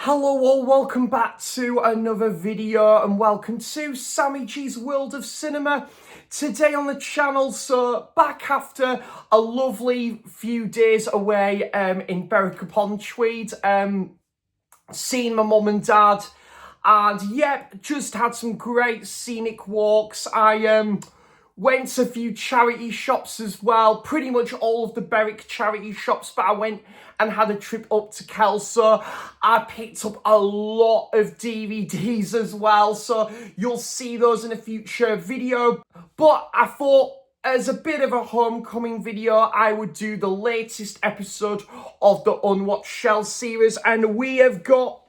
Hello all, welcome back to another video and welcome to Sammy G's World of Cinema. Today on the channel, so back after a lovely few days away in Berwick-upon-Tweed, seeing my mum and dad, and yep, just had some great scenic walks. I went to a few charity shops as well, pretty much all of the Berwick charity shops, but I went and had a trip up to Kelso. I picked up a lot of DVDs as well, so you'll see those in a future video. But I thought, as a bit of a homecoming video, I would do the latest episode of the Unwatched Shelf series, and we have got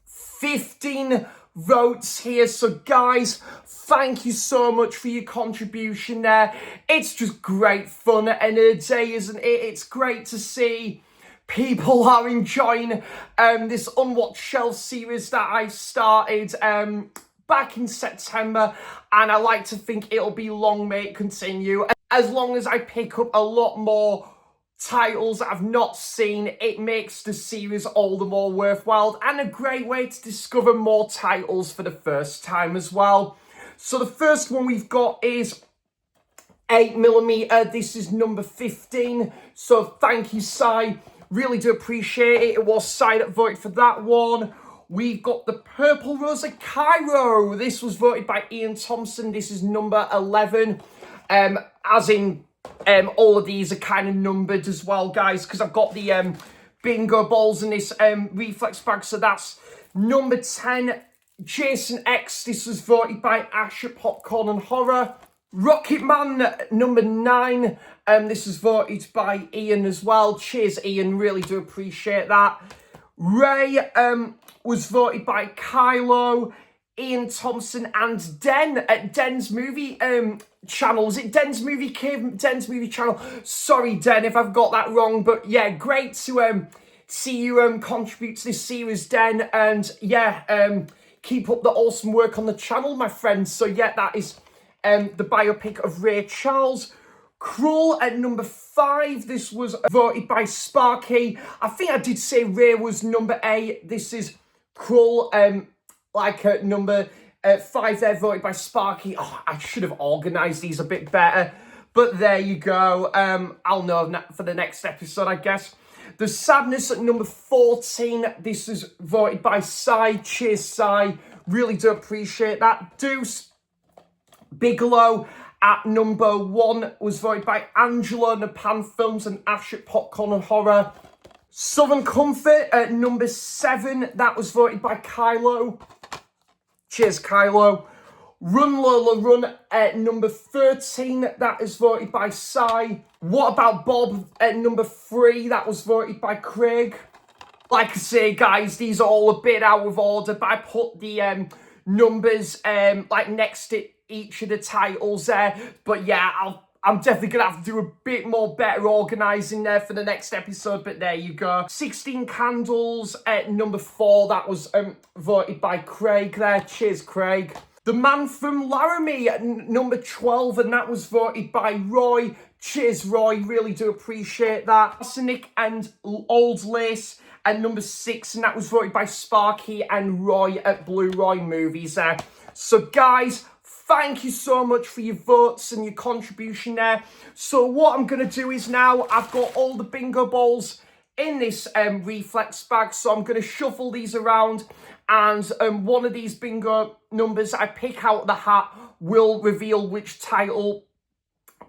15 votes here. So guys, thank you so much for your contribution there. It's just great fun at the end of the day, isn't it? It's great to see people are enjoying this Unwatched Shelf series that I started back in September, and I like to think it'll be long may it continue. As long as I pick up a lot more titles that I've not seen, it makes the series all the more worthwhile and a great way to discover more titles for the first time as well. So the first one we've got is 8mm. This is number 15. So thank you, Si. Really do appreciate it. It was Si that voted for that one. We've got the Purple Rose of Cairo. This was voted by Ian Thompson. This is number 11. As in, all of these are kind of numbered as well, guys, because I've got the bingo balls in this reflex bag. So that's number 10. Jason X. This was voted by Ash at Popcorn and Horror. Rocket Man, number 9. This was voted by Ian as well. Cheers, Ian. Really do appreciate that. Ray was voted by Kylo, Ian Thompson, and Den at Den's Movie channel. Was it Den's Movie Cave? Den's Movie channel. Sorry, Den, if I've got that wrong. But yeah, great to see you contribute to this series, Den. And yeah, keep up the awesome work on the channel, my friends. So yeah, that is the biopic of Ray Charles. Cruel at number 5. This was voted by Sparky. I think I did say Ray was number 8. This is Cruel, number 5 there, voted by Sparky. Oh, I should have organised these a bit better. But there you go. I'll know for the next episode, I guess. The Sadness at number 14. This is voted by Si. Cheers, Si. Really do appreciate that. Deuce Bigelow at number 1 was voted by Angela, Napan Films, and Ash at Popcorn and Horror. Southern Comfort at number 7. That was voted by Kylo. Cheers, Kylo. Run Lola Run at number 13. That is voted by Si. What About Bob at number 3. That was voted by Craig. Like I say, guys, these are all a bit out of order, but I put the numbers next to each of the titles there. But yeah, I'm definitely going to have to do a bit more better organising there for the next episode, but there you go. 16 Candles at number 4. That was voted by Craig there. Cheers, Craig. The Man from Laramie at number 12, and that was voted by Roy. Cheers, Roy. Really do appreciate that. Arsenic and Old Lace at number 6, and that was voted by Sparky and Roy at Blu-Ray Movies there. So, guys, thank you so much for your votes and your contribution there. So what I'm going to do is now, I've got all the bingo balls in this reflex bag. So I'm going to shuffle these around, and one of these bingo numbers I pick out of the hat will reveal which title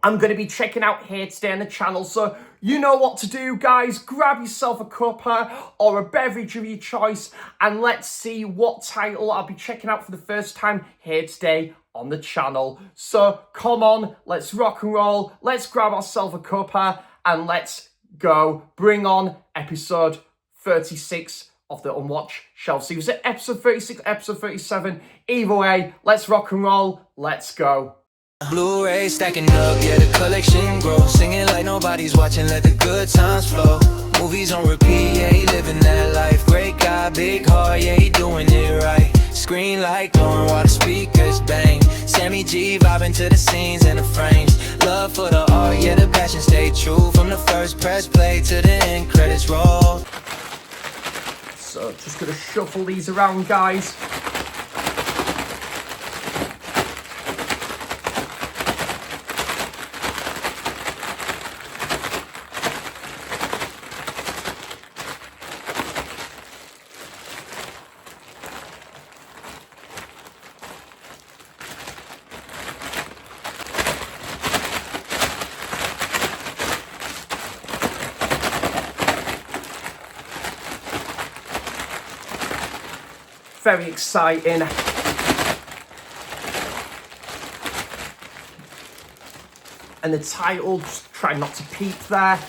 I'm going to be checking out here today on the channel. So you know what to do, guys. Grab yourself a cuppa or a beverage of your choice, and let's see what title I'll be checking out for the first time here today on the channel. So come on, let's rock and roll. Let's grab ourselves a cuppa and let's go. Bring on episode 36 of the Unwatched Shelf series. Was it episode 36, episode 37? Either way, let's rock and roll. Let's go. Blu-Ray stacking up, yeah, the collection grows. Singing like nobody's watching, let the good times flow. Movies on repeat, yeah, he living that life. Great guy, big heart, yeah, he doing it right. Screen like glowing while the speakers bang. Sammy G vibing to the scenes and the frames. Love for the art, yeah, the passion stay true. From the first press play to the end credits roll. So just going to shuffle these around, guys. Very exciting. And the title, just try not to peep there.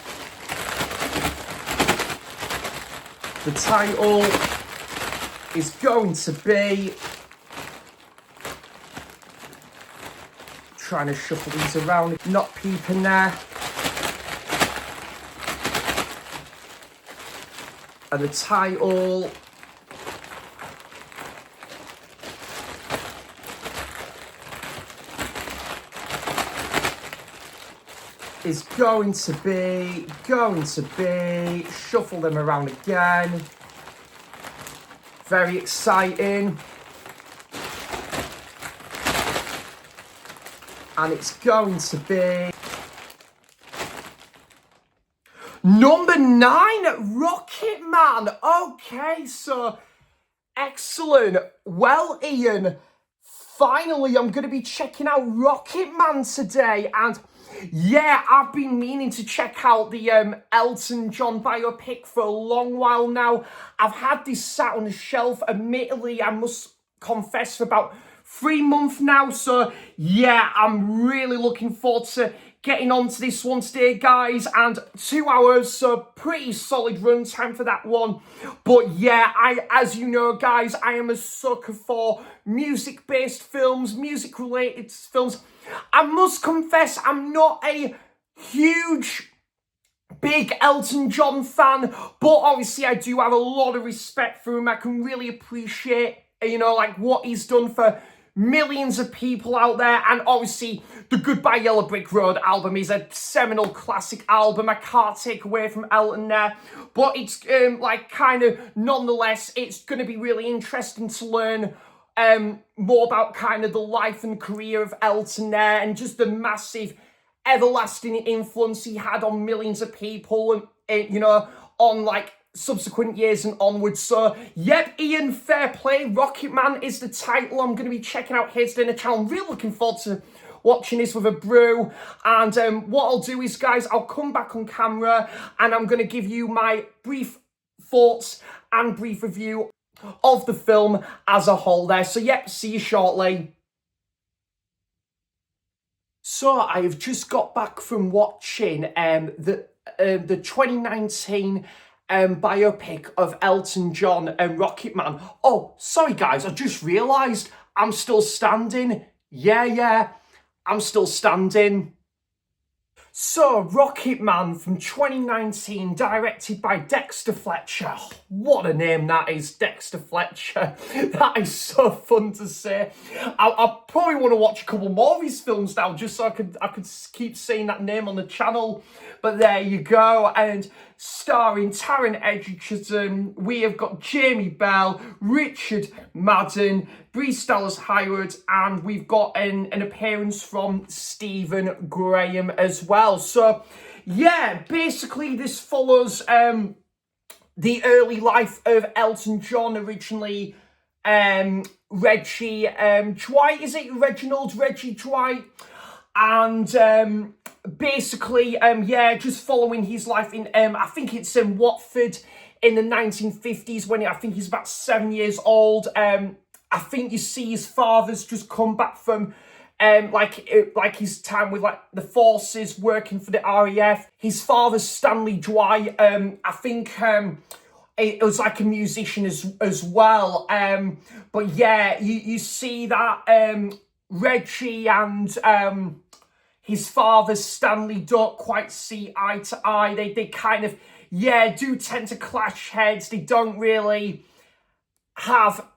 The title is going to be, trying to shuffle these around, not peeping there. And the title is going to be, shuffle them around again. Very exciting. And it's going to be number 9, Rocket Man. Okay, so excellent. Well, Ian, finally I'm going to be checking out Rocket Man today. And yeah, I've been meaning to check out the Elton John biopic for a long while now. I've had this sat on the shelf, admittedly, I must confess, for about 3 months now. So yeah, I'm really looking forward to getting onto this one today, guys. And 2 hours, so pretty solid run time for that one. But yeah, as you know, guys, I am a sucker for music-based films, music-related films. I must confess, I'm not a huge, big Elton John fan, but obviously I do have a lot of respect for him. I can really appreciate, you know, like what he's done for millions of people out there. And obviously the Goodbye Yellow Brick Road album is a seminal classic album. I can't take away from Elton there, but it's like kind of nonetheless, it's going to be really interesting to learn more about kind of the life and career of Elton there, and just the massive everlasting influence he had on millions of people, and you know, on like subsequent years and onwards. So yep, Ian, fair play. Rocket Man is the title. I'm going to be checking out his dinner channel. I'm really looking forward to watching this with a brew. And what I'll do is, guys, I'll come back on camera and I'm going to give you my brief thoughts and brief review of the film as a whole there. So yep, see you shortly. So I have just got back from watching the 2019 biopic of Elton John and Rocket Man. Oh, sorry guys, I just realised I'm still standing. Yeah, I'm still standing. So, Rocket Man from 2019, directed by Dexter Fletcher. Oh, what a name that is, Dexter Fletcher. That is so fun to say. I probably want to watch a couple more of his films now, just so I could keep saying that name on the channel. But there you go. And starring Taron Egerton, we have got Jamie Bell, Richard Madden, Brie Dallas Howard, and we've got an appearance from Stephen Graham as well. So, yeah, basically this follows the early life of Elton John, originally Reggie Dwight, is it? Reggie Dwight. And basically, yeah, just following his life in, I think it's in Watford in the 1950s, when I think he's about 7 years old. I think you see his father's just come back from like his time with like the forces, working for the RAF. His father's Stanley Dwight. I think it was like a musician as well. But yeah, you see that Reggie and his father Stanley don't quite see eye to eye. They kind of, yeah, do tend to clash heads. They don't really have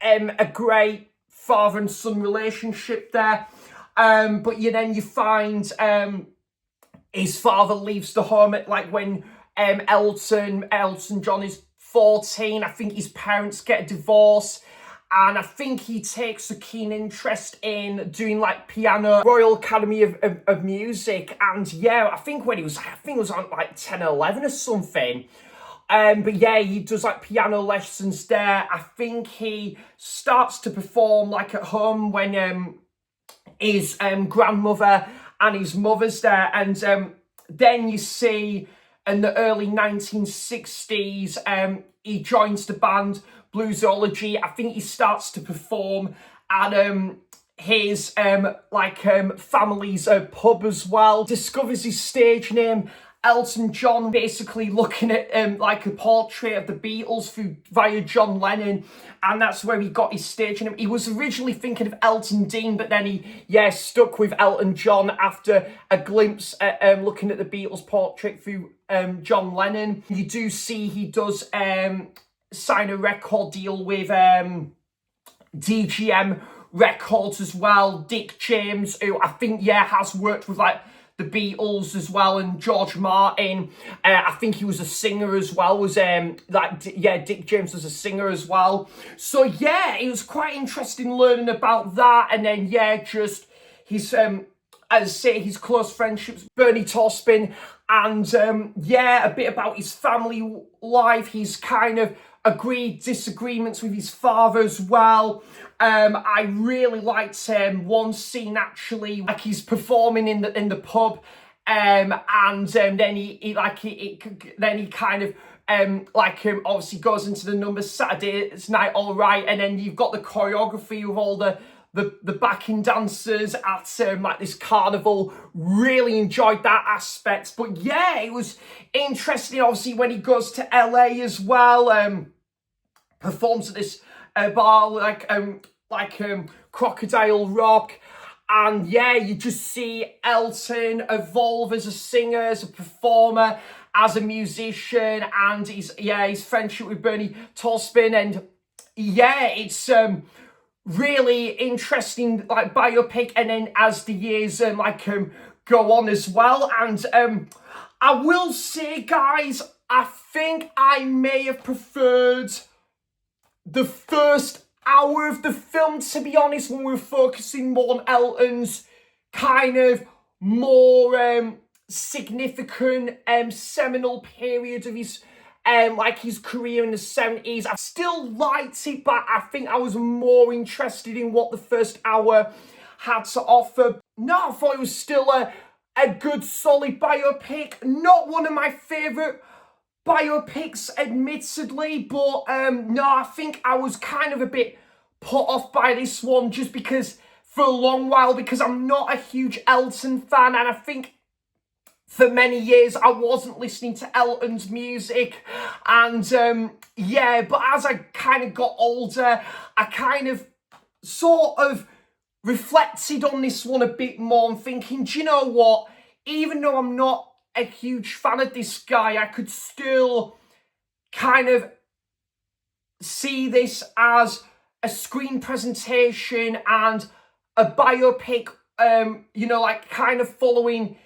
a great father and son relationship there. But then you find his father leaves the home at like when Elton John is 14. I think his parents get a divorce. And I think he takes a keen interest in doing like piano, Royal Academy of Music. And yeah, I think when he was, I think it was on like 10 or 11 or something. But yeah, he does like piano lessons there. I think he starts to perform like at home when his grandmother and his mother's there. And then you see in the early 1960s, he joins the band Bluesology. I think he starts to perform at his family's pub as well. Discovers his stage name, Elton John, basically looking at like a portrait of the Beatles via John Lennon, and that's where he got his stage name. He was originally thinking of Elton Dean, but then he stuck with Elton John after a glimpse at looking at the Beatles portrait through John Lennon. You do see he does sign a record deal with DGM Records as well. Dick James, who I think has worked with like the Beatles as well, and George Martin. I think he was a singer as well. Dick James was a singer as well. So yeah, it was quite interesting learning about that. And then just his as I say, his close friendships, Bernie Taupin, and a bit about his family life. He's kind of agreed disagreements with his father as well. I really liked one scene actually, like he's performing in the pub, and then he kind of obviously goes into the number Saturday's Night All Right, and then you've got the choreography of all the backing dancers at like this carnival. Really enjoyed that aspect. But yeah, it was interesting obviously when he goes to LA as well, performs at this bar like Crocodile Rock. And yeah, you just see Elton evolve as a singer, as a performer, as a musician, and his friendship with Bernie Taupin. And yeah, it's really interesting like biopic. And then as the years go on as well, and I will say, guys, I think I may have preferred the first hour of the film, to be honest, when we were focusing more on Elton's kind of more significant seminal period of his his career in the 70s. I still liked it, but I think I was more interested in what the first hour had to offer. No, I thought it was still a good, solid biopic. Not one of my favourite biopics, admittedly, but no, I think I was kind of a bit put off by this one, just because for a long while, because I'm not a huge Elton fan, and I think for many years I wasn't listening to Elton's music. And but as I kind of got older, I kind of sort of reflected on this one a bit more and thinking, do you know what, even though I'm not a huge fan of this guy, I could still kind of see this as a screen presentation and a biopic, kind of following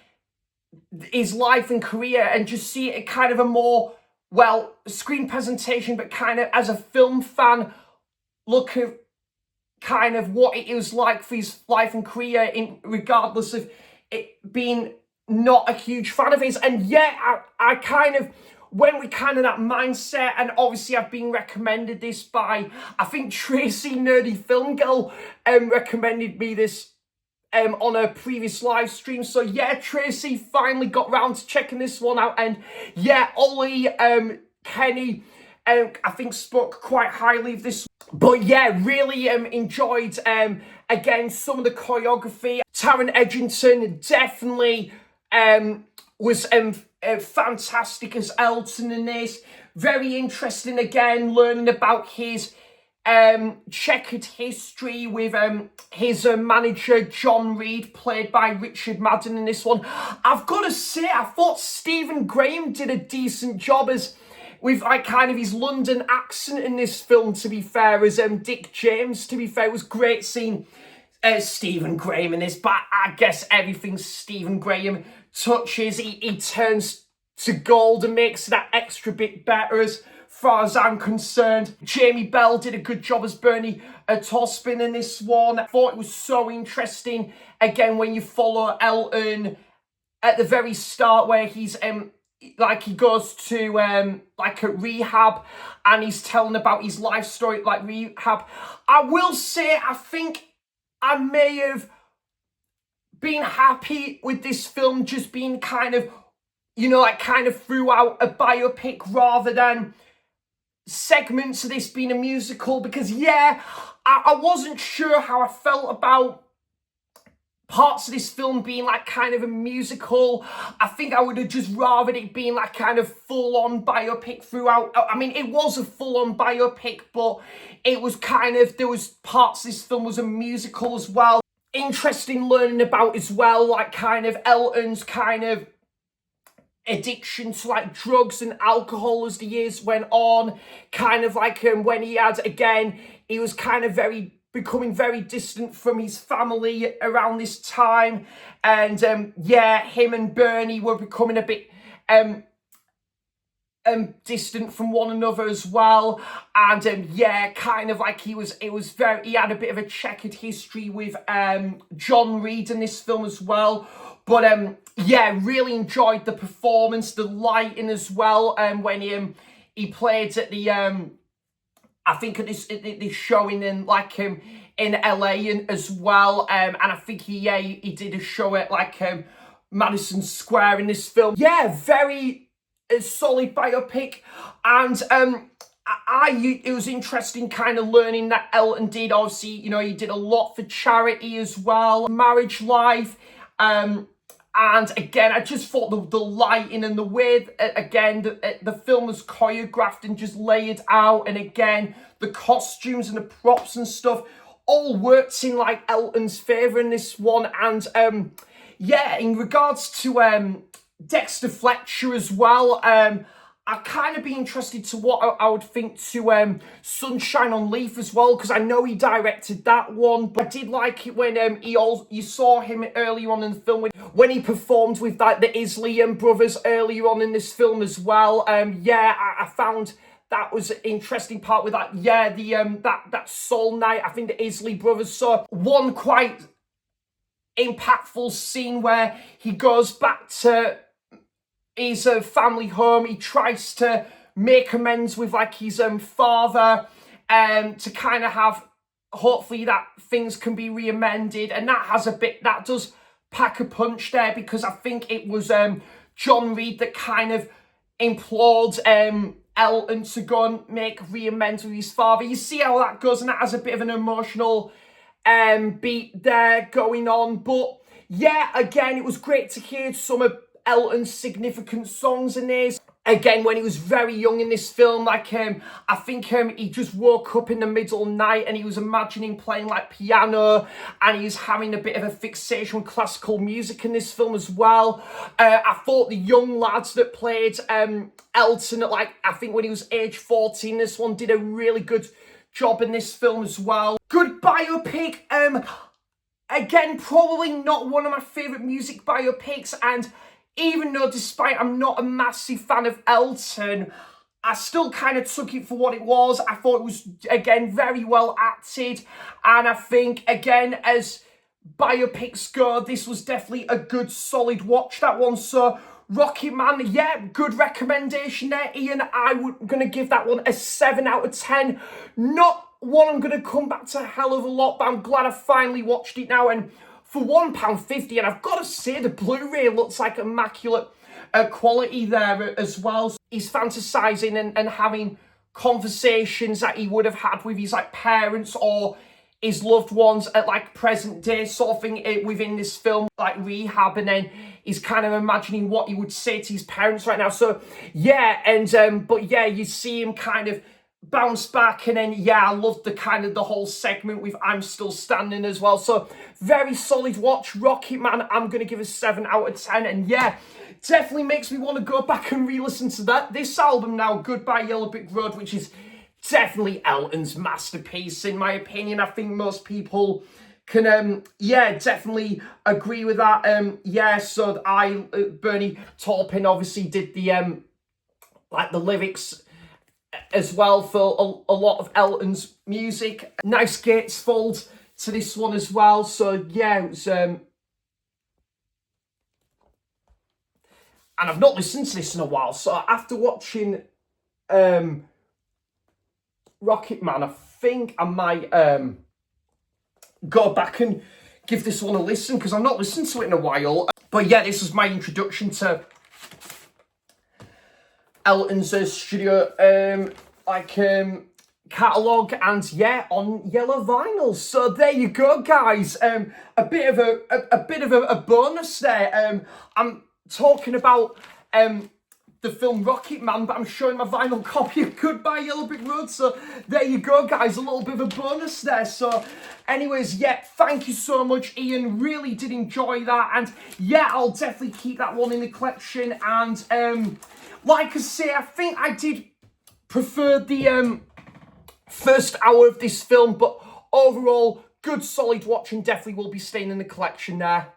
his life and career, and just see it kind of a more, screen presentation, but kind of as a film fan, look at kind of what it was like for his life and career, regardless of it being not a huge fan of his. And I kind of went with kind of that mindset, and obviously I've been recommended this by, I think Tracy Nerdy Film Girl recommended me this on a previous live stream. So Tracy finally got round to checking this one out, and Ollie, Kenny, I think spoke quite highly of this. But really enjoyed again some of the choreography. Taron Egerton definitely was fantastic as Elton in this. Very interesting again, learning about his checkered history with his manager John Reed, played by Richard Madden in this one. I've got to say, I thought Stephen Graham did a decent job with kind of his London accent in this film, to be fair, as Dick James. To be fair, it was great seeing Stephen Graham in this, but I guess everything Stephen Graham touches, he turns to gold and makes that extra bit better, as far as I'm concerned. Jamie Bell did a good job as Bernie Taupin in this one. I thought it was so interesting, again, when you follow Elton at the very start, where he's like he goes to like a rehab and he's telling about his life story like rehab. I will say I think I may have been happy with this film just being kind of, you know, like kind of throughout a biopic rather than segments of this being a musical, because yeah, I wasn't sure how I felt about parts of this film being like kind of a musical. I think I would have just rathered it being like kind of full-on biopic throughout. I mean, it was a full-on biopic, but it was kind of, there was parts of this film was a musical as well. Interesting learning about as well, like kind of Elton's kind of addiction to like drugs and alcohol as the years went on. Kind of like when he had, again, he was kind of becoming very distant from his family around this time. And yeah, him and Bernie were becoming a bit distant from one another as well. And yeah, kind of like he had a bit of a checkered history with John Reid in this film as well. But yeah, really enjoyed the performance, the lighting as well. When he played at the I think at this showing in like in LA and as well. And I think he did a show at like Madison Square in this film. Yeah, very solid biopic. And it was interesting kind of learning that Elton did, obviously, you know, he did a lot for charity as well, marriage life. And again, I just thought the lighting and the way, again, the film was choreographed and just laid out. And again, the costumes and the props and stuff all worked in like Elton's favour in this one. And yeah, in regards to Dexter Fletcher as well, I'd kind of be interested to what I would think to Sunshine on Leaf as well, because I know he directed that one. But I did like it when you saw him earlier on in the film when he performed with like the Isley brothers earlier on in this film as well. Yeah, I found that was an interesting part with that. Yeah, the that Soul Night, I think the Isley brothers. So one quite impactful scene where he goes back to his family home. He tries to make amends with like his father, to kind of have, hopefully that things can be re-amended. And that does pack a punch there, because I think it was John Reid that kind of implored Elton to go and make re-amends with his father. You see how that goes, and that has a bit of an emotional beat there going on. But yeah, again, it was great to hear some of Elton's significant songs in this. Again, when he was very young in this film, like I think he just woke up in the middle of the night and he was imagining playing like piano, and he was having a bit of a fixation with classical music in this film as well. I thought the young lads that played Elton at like, I think when he was age 14, this one did a really good job in this film as well. Good biopic. Again, probably not one of my favourite music biopics, and even though despite I'm not a massive fan of Elton, I still kind of took it for what it was. I thought it was, again, very well acted. And I think, again, as biopics go, this was definitely a good, solid watch, that one. So, Rocket Man, yeah, good recommendation there, Ian. I'm going to give that one a 7 out of 10. Not one I'm going to come back to a hell of a lot, but I'm glad I finally watched it now. And for £1.50, and I've got to say, the Blu-ray looks like immaculate quality there as well. So he's fantasizing and having conversations that he would have had with his like parents or his loved ones at like present day sort of thing within this film, like rehab, and then he's kind of imagining what he would say to his parents right now. So yeah, and but yeah, you see him kind of bounce back, and then yeah, I loved the kind of the whole segment with I'm Still Standing as well. So very solid watch. Rocket Man, I'm gonna give a 7 out of 10, and yeah, definitely makes me want to go back and re-listen to this album now, Goodbye Yellow Brick Road, which is definitely Elton's masterpiece in my opinion. I think most people can yeah, definitely agree with that. Yeah, so Bernie Taupin obviously did the like the lyrics as well for a lot of Elton's music. Nice gatefold to this one as well. So yeah, it was... and I've not listened to this in a while. So after watching Rocket Man, I think I might go back and give this one a listen, because I've not listened to it in a while. But yeah, this was my introduction to Elton's studio catalogue, and yeah, on yellow vinyl. So there you go, guys. A bit of a bonus there. I'm talking about the film Rocket Man, but I'm showing my vinyl copy of Goodbye Yellow Brick Road. So there you go, guys. A little bit of a bonus there. So anyways, yeah, thank you so much, Ian. Really did enjoy that. And yeah, I'll definitely keep that one in the collection. And like I say, I think I did prefer the first hour of this film, but overall, good solid watching. Definitely will be staying in the collection there.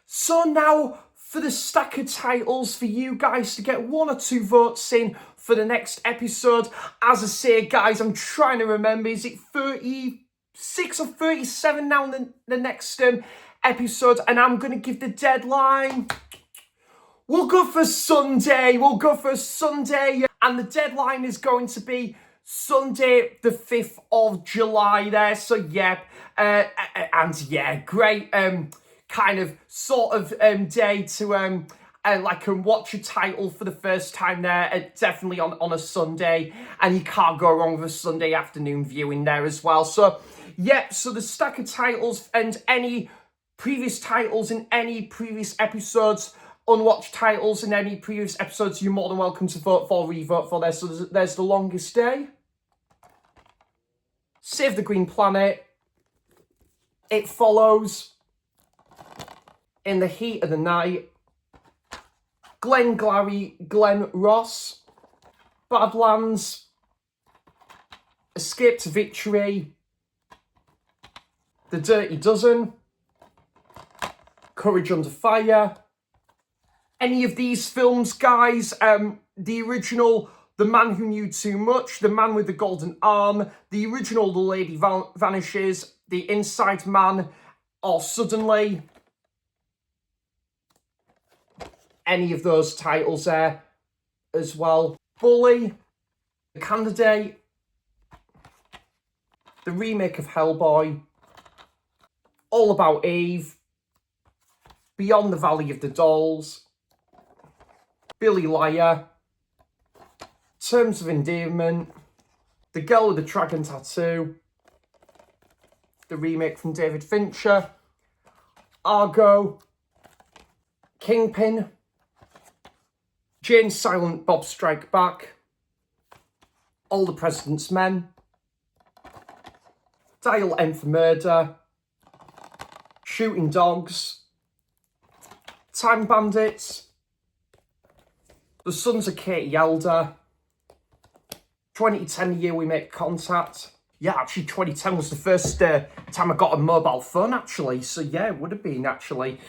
So now for the stack of titles for you guys to get 1 or 2 votes in for the next episode. As I say, guys, I'm trying to remember, is it 36 or 37 now in the next episode? And I'm going to give the deadline... We'll go for Sunday. And the deadline is going to be Sunday, the 5th of July there. So, yeah. And, yeah, great kind of sort of day to watch a title for the first time there. Definitely on a Sunday. And you can't go wrong with a Sunday afternoon viewing there as well. So, yeah. So, the stack of titles and any previous titles in any previous episodes... Unwatched titles in any previous episodes, you're more than welcome to vote for, re-vote for there. So there's The Longest Day, Save the Green Planet, It Follows, In the Heat of the Night, Glenn Glary, Glen Ross, Badlands, Escape to Victory, The Dirty Dozen, Courage Under Fire. Any of these films, guys, the original, The Man Who Knew Too Much, The Man with the Golden Arm, the original, The Lady Vanishes, The Inside Man, or Suddenly. Any of those titles there as well. Bully, The Candidate, the remake of Hellboy, All About Eve, Beyond the Valley of the Dolls, Billy Liar, Terms of Endearment, The Girl with the Dragon Tattoo, the remake from David Fincher, Argo, Kingpin, Jane Silent Bob Strike Back, All the President's Men, Dial M for Murder, Shooting Dogs, Time Bandits, The Sons of Katie Elder, 2010, the year we make contact. Yeah, actually 2010 was the first time I got a mobile phone, actually. So yeah, it would have been, actually.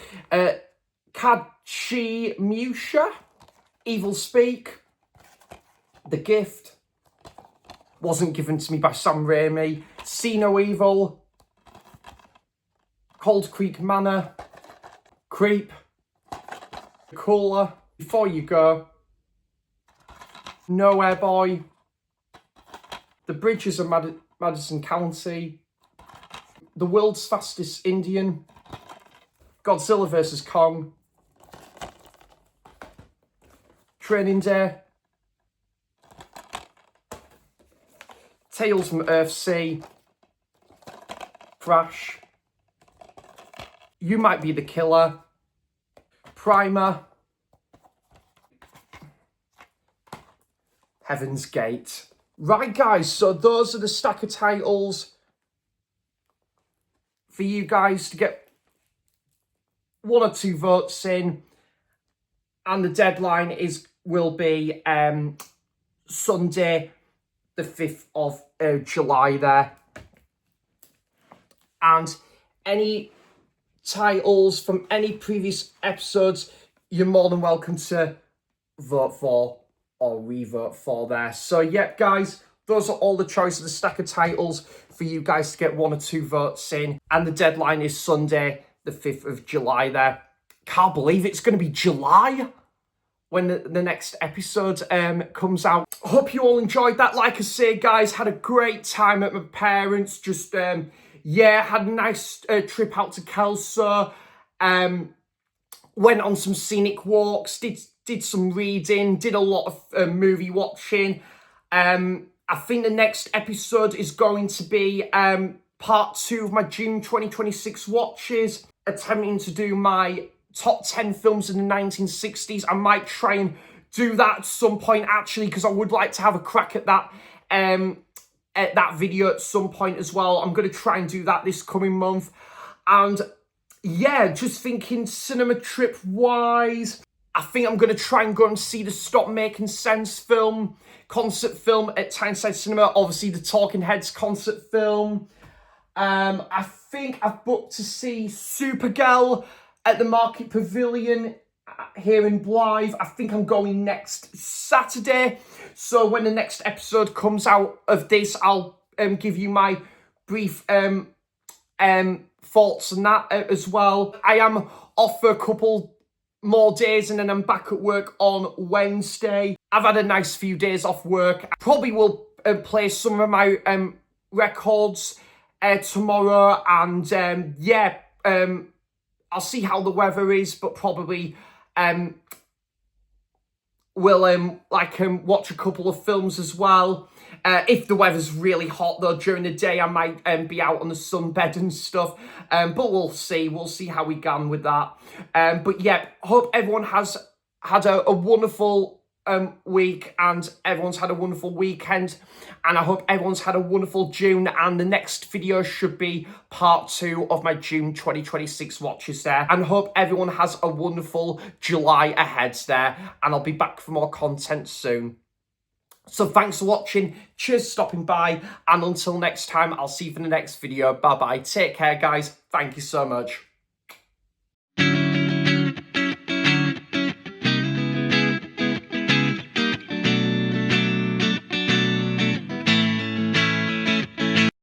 Kachi Musha, Evil Speak, The Gift, Wasn't Given to Me by Sam Raimi, See No Evil, Cold Creek Manor, Creep, Cooler, Before You Go, Nowhere Boy, The Bridges of Madison County, The World's Fastest Indian, Godzilla vs. Kong, Training Day, Tales from Earthsea, Crash, You Might Be the Killer, Primer, Heaven's Gate. Right, guys, so those are the stack of titles for you guys to get 1 or 2 votes in. And the deadline will be Sunday, the 5th of July there. And any titles from any previous episodes, you're more than welcome to vote for or revote for there. So, yeah, guys, those are all the choice of the stack of titles for you guys to get 1 or 2 votes in. And the deadline is Sunday, the 5th of July there. Can't believe it's going to be July when the next episode comes out. Hope you all enjoyed that. Like I say, guys, had a great time at my parents'. Just, yeah, had a nice trip out to Kelso. Went on some scenic walks, did some reading, did a lot of movie watching. I think the next episode is going to be part 2 of my June 2026 watches, attempting to do my top 10 films in the 1960s. I might try and do that at some point, actually, because I would like to have a crack at that video at some point as well. I'm going to try and do that this coming month. And yeah, just thinking cinema trip wise, I think I'm going to try and go and see the Stop Making Sense film, concert film at Tyneside Cinema. Obviously, the Talking Heads concert film. I think I've booked to see Supergirl at the Market Pavilion here in Blythe. I think I'm going next Saturday. So when the next episode comes out of this, I'll give you my brief thoughts on that as well. I am off for a couple more days and then I'm back at work on Wednesday. I've had a nice few days off work. I probably will play some of my records tomorrow, and yeah, I'll see how the weather is, but probably will watch a couple of films as well. If the weather's really hot though during the day, I might be out on the sunbed and stuff. But we'll see. We'll see how we get on with that. But yeah, hope everyone has had a wonderful week and everyone's had a wonderful weekend. And I hope everyone's had a wonderful June. And the next video should be part 2 of my June 2026 watches there. And hope everyone has a wonderful July ahead there. And I'll be back for more content soon. So thanks for watching, cheers for stopping by, and until next time, I'll see you for the next video. Bye bye, take care guys, thank you so much.